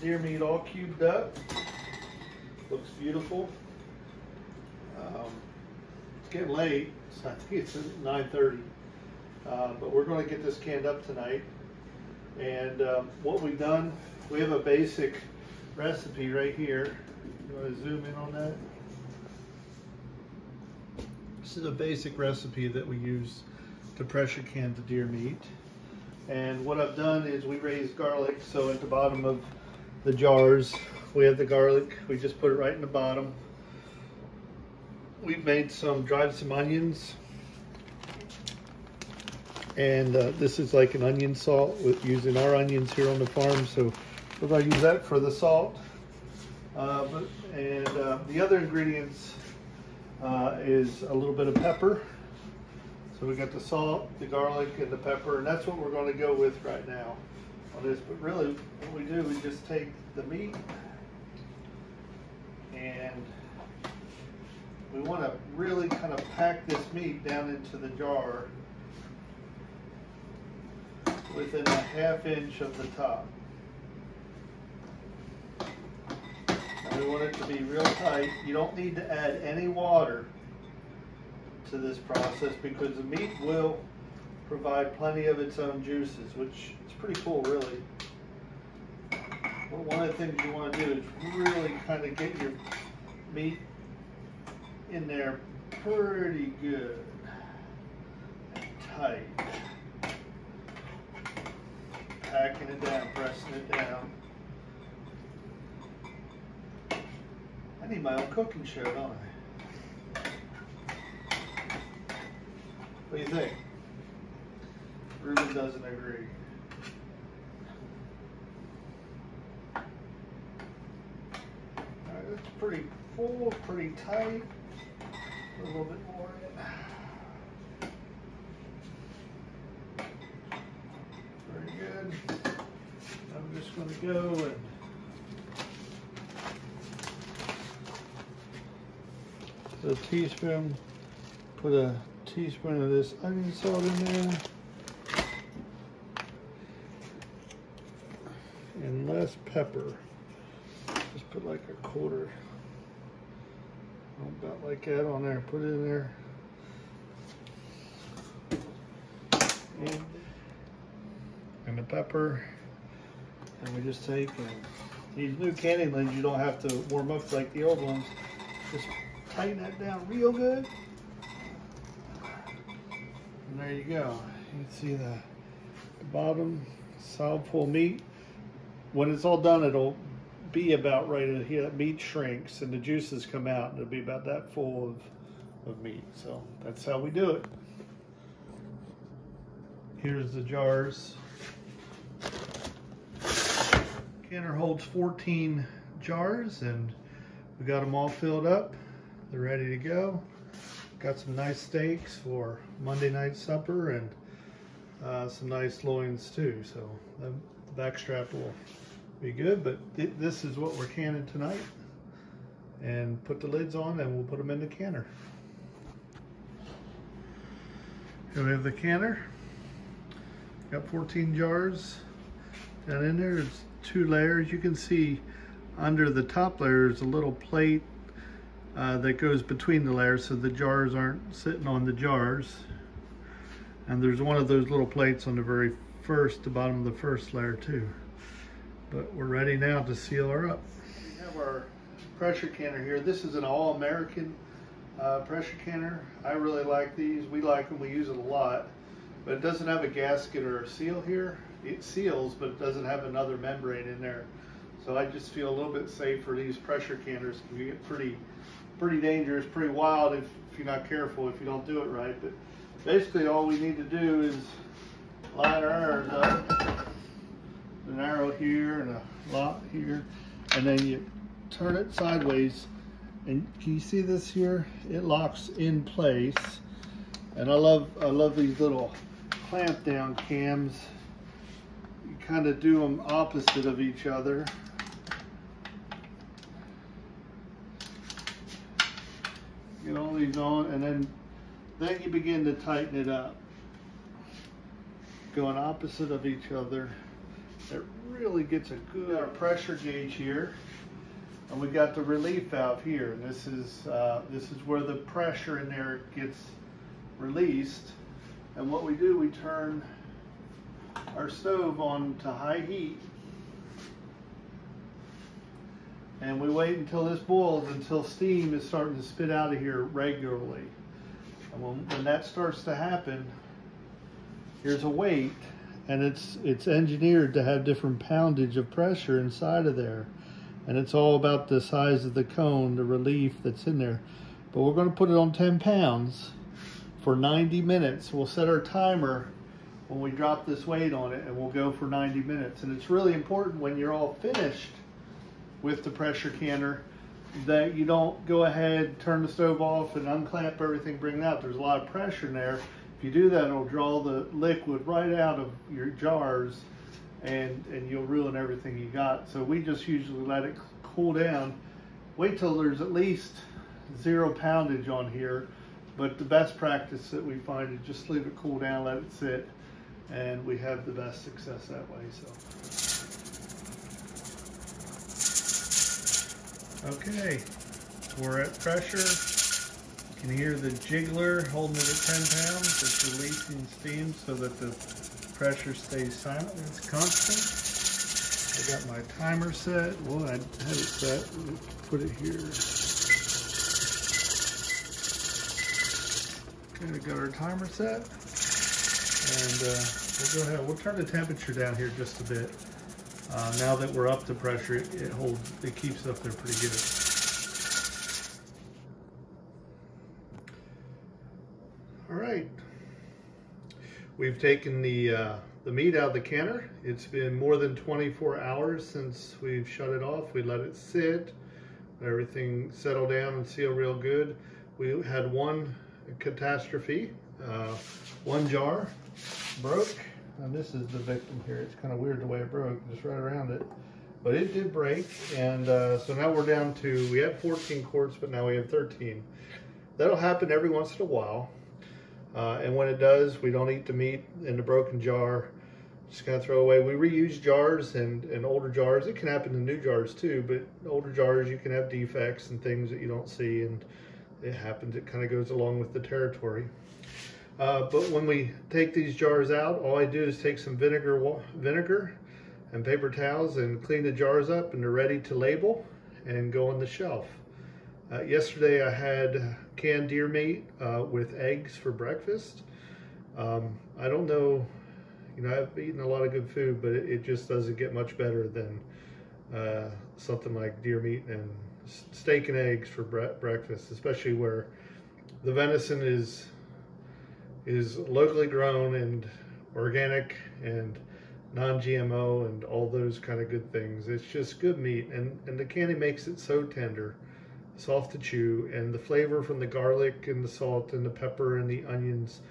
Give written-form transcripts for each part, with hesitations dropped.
deer meat all cubed up. Looks beautiful. It's getting late, so I think it's 9:30. But we're going to get this canned up tonight. And what we've done, we have a basic recipe right here. You want to zoom in on that? This is a basic recipe that we use to pressure can the deer meat. And what I've done is we raised garlic, so at the bottom of the jars we have the garlic. We just put it right in the bottom. We've made dried some onions, and this is like an onion salt with using our onions here on the farm, so we're going to use that for the salt. The other ingredients is a little bit of pepper. So we got the salt, the garlic, and the pepper, and that's what we're going to go with right now on this. But really, what we do, we just take the meat, and we want to really kind of pack this meat down into the jar within a ½ inch of the top. And we want it to be real tight. You don't need to add any water to this process because the meat will provide plenty of its own juices, which is pretty cool, really. But one of the things you want to do is really kind of get your meat in there pretty good and tight. Packing it down, pressing it down. I need my own cooking show, don't I? What do you think? Ruben doesn't agree. All right, it's pretty full, pretty tight. Put a little bit more in. Very good. I'm just going to go and a teaspoon, put a teaspoon of this onion salt in there, and less pepper. Just put like a quarter, about like that on there. Put it in there, and the pepper, and we just take and these new canning lids. You don't have to warm up like the old ones. Just tighten that down real good. And there you go. You can see the bottom solid full meat. When it's all done, it'll be about right in here. That meat shrinks and the juices come out, and it'll be about that full of meat. So that's how we do it. Here's the jars. Canner holds 14 jars, and we got them all filled up. They're ready to go. Got some nice steaks for Monday night supper, and some nice loins too. So the back strap will be good, but this is what we're canning tonight. And put the lids on and we'll put them in the canner. Here we have the canner. Got 14 jars down in there. There's 2 layers. You can see under the top layer is a little plate that goes between the layers so the jars aren't sitting on the jars. And there's one of those little plates on the the bottom of the first layer too. But we're ready now to seal her up. We have our pressure canner here. This is an all-American pressure canner. I really like these. We like them. We use it a lot. But it doesn't have a gasket or a seal here. It seals, but it doesn't have another membrane in there. So I just feel a little bit safer. These pressure canners can get pretty dangerous, pretty wild if you're not careful, if you don't do it right. But basically all we need to do is line our irons up. An arrow here and a lot here, and then you turn it sideways, and can you see this here? It locks in place. And I love these little clamp down cams. You kind of do them opposite of each other. Get all these on, and then you begin to tighten it up, going opposite of each other. It really gets a good pressure gauge here. And we got the relief valve here. And this is where the pressure in there gets released. And what we do, we turn our stove on to high heat. And we wait until this boils, until steam is starting to spit out of here regularly. And when that starts to happen, here's a weight, and it's engineered to have different poundage of pressure inside of there. And it's all about the size of the cone, the relief that's in there. But we're going to put it on 10 pounds for 90 minutes. We'll set our timer when we drop this weight on it, and we'll go for 90 minutes. And it's really important when you're all finished with the pressure canner that you don't go ahead, turn the stove off and unclamp everything, bring it out. There's a lot of pressure in there. If you do that, it'll draw the liquid right out of your jars, and you'll ruin everything you got. So we just usually let it cool down. Wait till there's at least 0 poundage on here. But the best practice that we find is just leave it cool down, let it sit, and we have the best success that way. So, okay, we're at pressure. You can hear the jiggler holding it at 10 pounds. It's releasing steam so that the pressure stays silent. It's constant. I got my timer set. Well, I had it set. Put it here. Okay, we got our timer set. And we'll go ahead. We'll turn the temperature down here just a bit. Now that we're up to pressure, it keeps up there pretty good. All right, we've taken the meat out of the canner. It's been more than 24 hours since we've shut it off. We let it sit, let everything settle down and seal real good. We had one catastrophe. One jar broke, and this is the victim here. It's kind of weird the way it broke, just right around it. But it did break, and so now we're down to, we had 14 quarts, but now we have 13. That'll happen every once in a while. And when it does, we don't eat the meat in the broken jar. Just kind of throw away. We reuse jars and older jars. It can happen in new jars too, but older jars, you can have defects and things that you don't see, and it happens. It kind of goes along with the territory. But when we take these jars out, all I do is take some vinegar and paper towels and clean the jars up, and they're ready to label and go on the shelf. Yesterday I had canned deer meat with eggs for breakfast. I don't know, you know, I've eaten a lot of good food, but it just doesn't get much better than something like deer meat and steak and eggs for breakfast, especially where the venison is locally grown and organic and non-GMO and all those kind of good things. It's just good meat, and the canning makes it so tender, soft to chew, and the flavor from the garlic and the salt and the pepper and the onions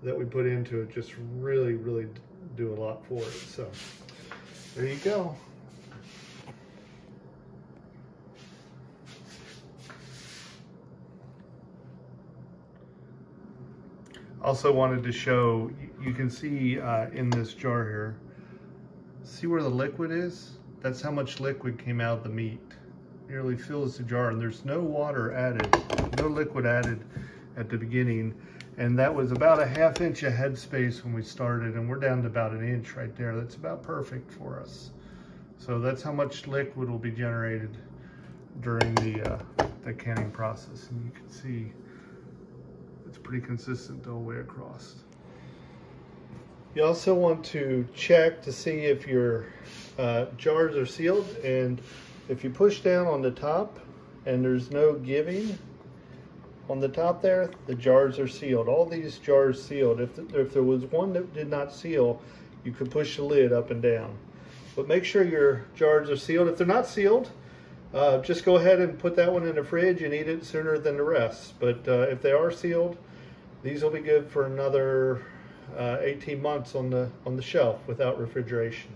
that we put into it just really do a lot for it. So there you go. Also wanted to show, you can see in this jar here, see where the liquid is? That's how much liquid came out of the meat. Nearly fills the jar, and there's no water added, no liquid added at the beginning. And that was about a ½ inch of headspace when we started, and we're down to about an inch right there. That's about perfect for us. So that's how much liquid will be generated during the canning process. And you can see it's pretty consistent the whole way across. You also want to check to see if your jars are sealed, and if you push down on the top and there's no giving on the top there, the jars are sealed. All these jars sealed. If there was one that did not seal, you could push the lid up and down. But make sure your jars are sealed. If they're not sealed, just go ahead and put that one in the fridge and eat it sooner than the rest. But if they are sealed, these will be good for another 18 months on the shelf without refrigeration.